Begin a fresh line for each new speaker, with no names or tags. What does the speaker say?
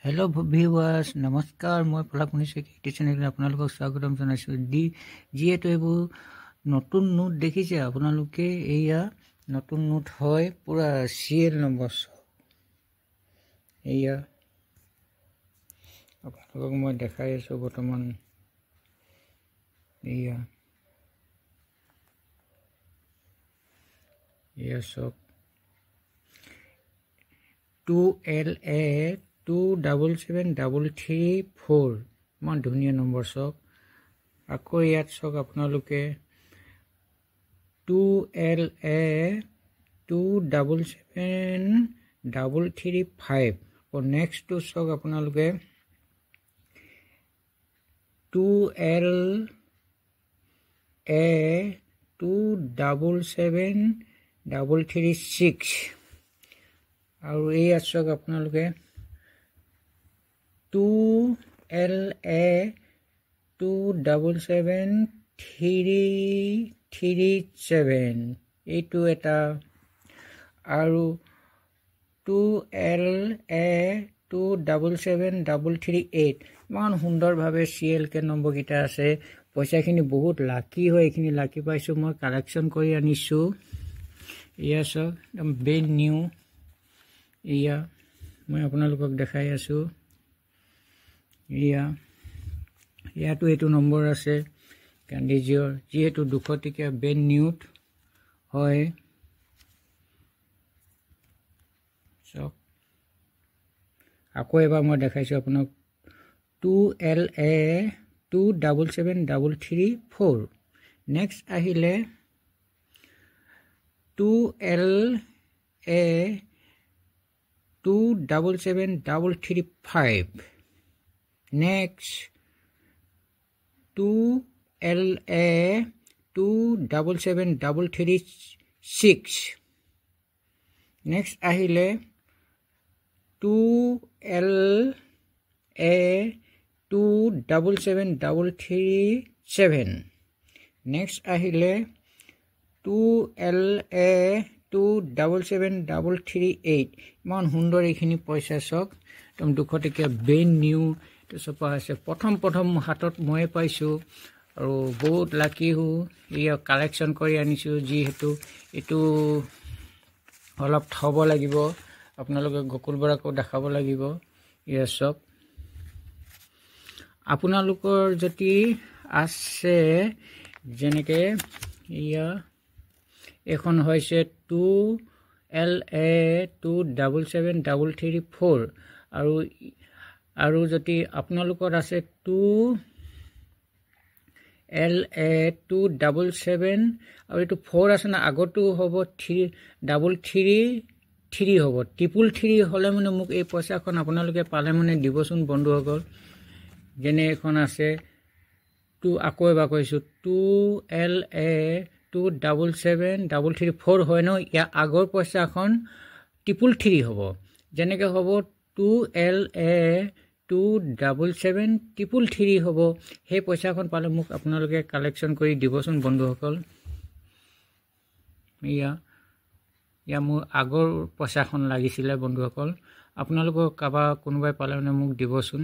hello viewers নমস্কাৰ মই পলাকুনি secretary চেনেললৈ আপোনালোকক স্বাগতম জনাইছো যিহেতু এইবোৰ নতুন নোট দেখিছে আপোনালোকে এয়া নতুন নোট হয় পুৰা সিএল নম্বৰ এয়া আপোনালোকক মই দেখাই আছো বৰ্তমান এয়া সব 2LA 2773334 মান ধুনীয়া নম্বৰ সব আকৌ ইয়াত সব আপোনালোকে 2LA 2773335 और नेक्स्ट तो सग আপোনালোকে 2LA 2773336 আৰু এই আসক আপোনালোকে 2LA 2773337 এইটো এটা আৰু 2LA 2773338 মান সুন্দৰ ভাবে সিএল কে নম্বৰ গিটা আছে পইচাখিনি বহুত লাকি হয় এখিনি লাকি পাইছো মই কালেকচন কৰি আনিছো ইয়া সব একদম ব্ৰেন্ড নিউ ইয়া মই আপোনালোকক দেখাই আছো ইয়াতো এটো নম্বৰ আছে ক্যান্ডিজিৰ যেহেতু 200 টকা ব্ৰেন্ড নিউ হয় সব আকৌ এবাৰ মই দেখাইছো আপোনাক 2LA 2773334 নেক্সট আহিলে 2LA 2773335 next 2LA 2773336 next ahile 2LA 2773337 next ahile 2LA 2773338 মান সুন্দৰ এখিনি পইচা সক তম 200 টকা ব্ৰেন্ড নিউ তো সপা আছে প্ৰথম হাতত মই পাইছো আৰু বহুত লাকি হু ইয়া কালেকচন কৰি আনিছো যেহেতু এটো অলপ থব লাগিব আপোনালোকে গকুল বৰাকো দেখাব লাগিব ইয়া সব আপোনালোকৰ যদি আছে যেনেকে ইয়া এখন হৈছে 2LA 2773334 আৰু যদি আপোনালোকৰ আছে 2LA 277 আৰু এটো 4 আছে না আগটো হ'ব 333 হ'ব 333 হলে মানে মোক এই পইচাখন আপোনালোকে পালে মানে দিবচোন বন্ধুসকল যেনে এখন আছে 2 আকৌ এবাৰ কৈছো 2LA 2773334 হয় ন ইয়া আগৰ পইচাখন 333 হ'ব যেনেকে হ'ব 2LA 2773333 হ'ব হে পইচাখন পালে মোক আপোনালোকে কালেকচন কৰি দিবচোন বন্ধুসকল ইয়া মোৰ আগৰ পইচাখন লাগিছিল বন্ধুসকল আপোনালোকৰ কাবা কোনোবাই পালে মানে মোক দিবচোন